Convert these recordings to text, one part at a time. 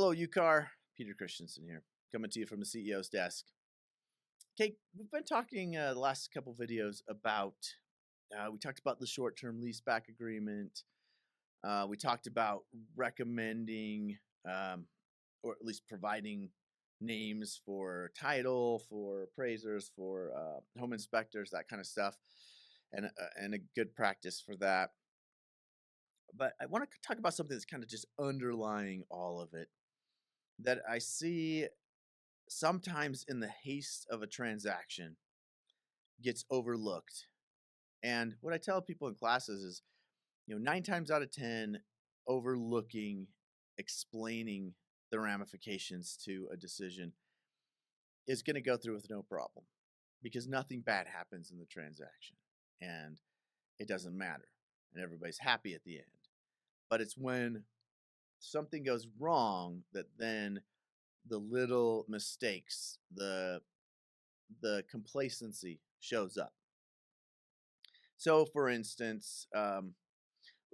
Hello, UCAR. Peter Christensen here, coming to you from the CEO's desk. Okay, we've been talking the last couple videos about, we talked about the short-term leaseback agreement. We talked about recommending, or at least providing names for title, for appraisers, for home inspectors, that kind of stuff, and a good practice for that. But I want to talk about something that's kind of just underlying all of it that I see sometimes in the haste of a transaction gets overlooked. And what I tell people in classes is, 9 times out of 10, overlooking explaining the ramifications to a decision is going to go through with no problem because nothing bad happens in the transaction and it doesn't matter and everybody's happy at the end. But it's when something goes wrong that then the little mistakes, the complacency shows up. So, for instance,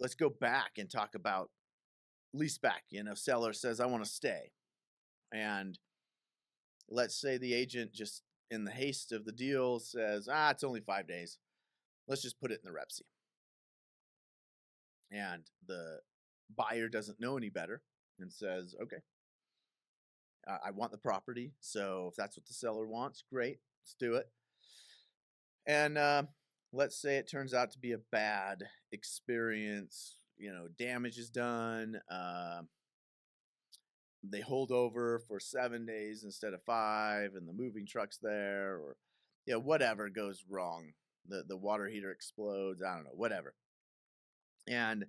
let's go back and talk about leaseback. Seller says, I want to stay. And let's say the agent just in the haste of the deal says, it's only 5 days. Let's just put it in the REPC. And the buyer doesn't know any better and says, okay, I want the property. So if that's what the seller wants, great, let's do it. And let's say it turns out to be a bad experience. Damage is done. They hold over for 7 days instead of 5, and the moving truck's there, or whatever goes wrong. The water heater explodes. I don't know, whatever. And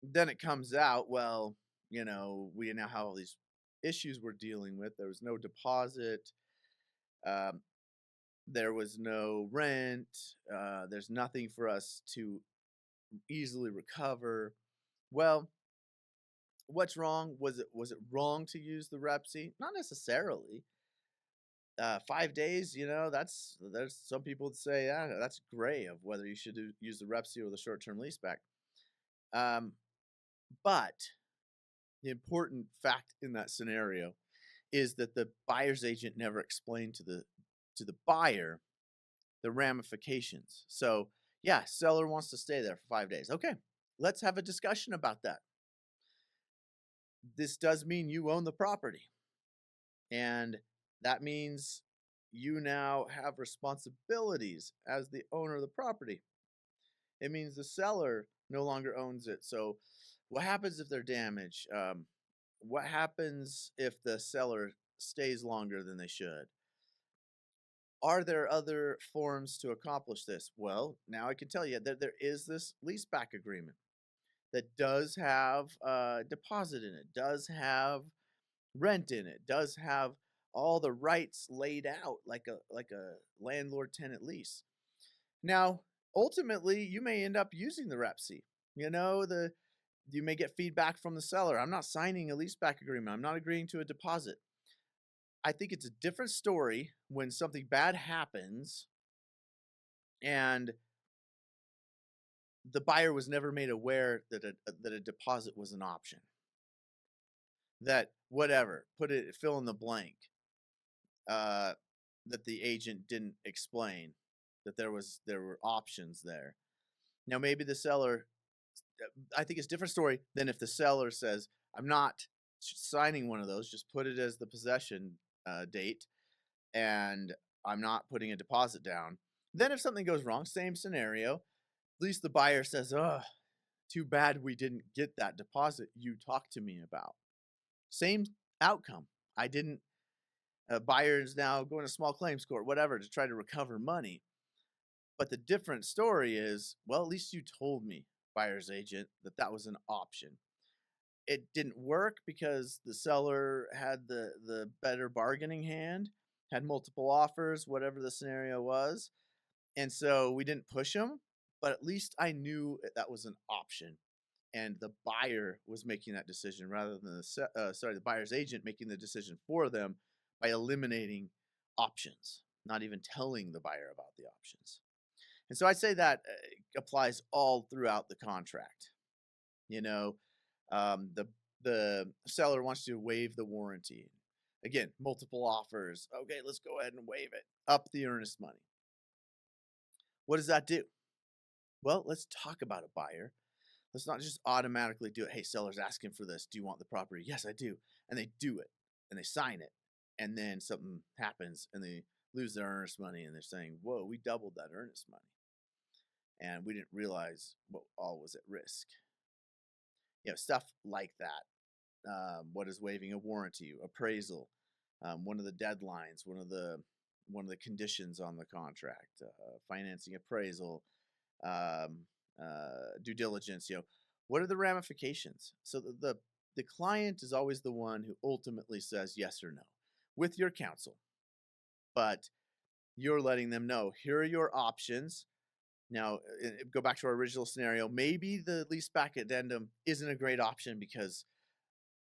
then it comes out, well, we now have all these issues we're dealing with. There was no deposit. There was no rent. There's nothing for us to easily recover. Well, what's wrong? Was it wrong to use the REPC? Not necessarily. 5 days, there's some people that say, that's gray of whether you should use the REPC or the short-term leaseback. But the important fact in that scenario is that the buyer's agent never explained to the buyer the ramifications. So, yeah, seller wants to stay there for 5 days. Okay, let's have a discussion about that. This does mean you own the property. And that means you now have responsibilities as the owner of the property. It means the seller no longer owns it. So what happens if they're damaged? What happens if the seller stays longer than they should? Are there other forms to accomplish this? Well, now I can tell you that there is this leaseback agreement that does have a deposit in it, does have rent in it, does have all the rights laid out like a landlord-tenant lease. Now, ultimately, you may end up using the REPC. You may get feedback from the seller. I'm not signing a leaseback agreement. I'm not agreeing to a deposit. I think it's a different story when something bad happens and the buyer was never made aware that a deposit was an option. That whatever, fill in the blank, that the agent didn't explain that there were options there. Now maybe the seller, I think it's a different story than if the seller says, I'm not signing one of those, just put it as the possession date, and I'm not putting a deposit down. Then if something goes wrong, same scenario, at least the buyer says, oh, too bad we didn't get that deposit you talked to me about. Same outcome. I didn't, buyer is now going to small claims court, whatever, to try to recover money. But the different story is, well, at least you told me, buyer's agent, that was an option. It didn't work because the seller had the better bargaining hand, had multiple offers, whatever the scenario was. And so we didn't push them, but at least I knew that was an option. And the buyer was making that decision rather than the buyer's agent making the decision for them by eliminating options, not even telling the buyer about the options. And so I'd say that applies all throughout the contract. The the seller wants to waive the warranty. Again, multiple offers. Okay, let's go ahead and waive it. Up the earnest money. What does that do? Well, let's talk about a buyer. Let's not just automatically do it. Hey, seller's asking for this. Do you want the property? Yes, I do. And they do it and they sign it. And then something happens and they lose their earnest money and they're saying, whoa, we doubled that earnest money. And we didn't realize what all was at risk. Stuff like that. What is waiving a warranty, appraisal, one of the deadlines, one of the conditions on the contract, financing appraisal, um, due diligence. What are the ramifications? So the client is always the one who ultimately says yes or no with your counsel, but you're letting them know here are your options. Now, go back to our original scenario. Maybe the leaseback addendum isn't a great option because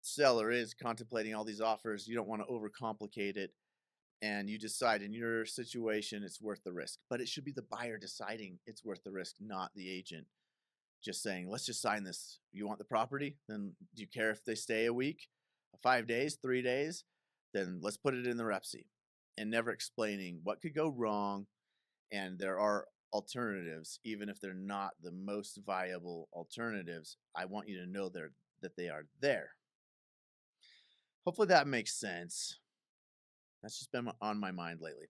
seller is contemplating all these offers. You don't want to overcomplicate it, and you decide in your situation it's worth the risk. But it should be the buyer deciding it's worth the risk, not the agent just saying, let's just sign this. You want the property? Then do you care if they stay a week, 5 days, 3 days? Then let's put it in the REPSI, and never explaining what could go wrong. And there are alternatives, even if they're not the most viable alternatives. I want you to know that they are there. Hopefully that makes sense. That's just been on my mind lately.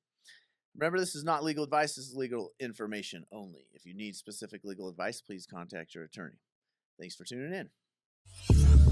Remember, this is not legal advice. This is legal information only. If you need specific legal advice, please contact your attorney. Thanks for tuning in.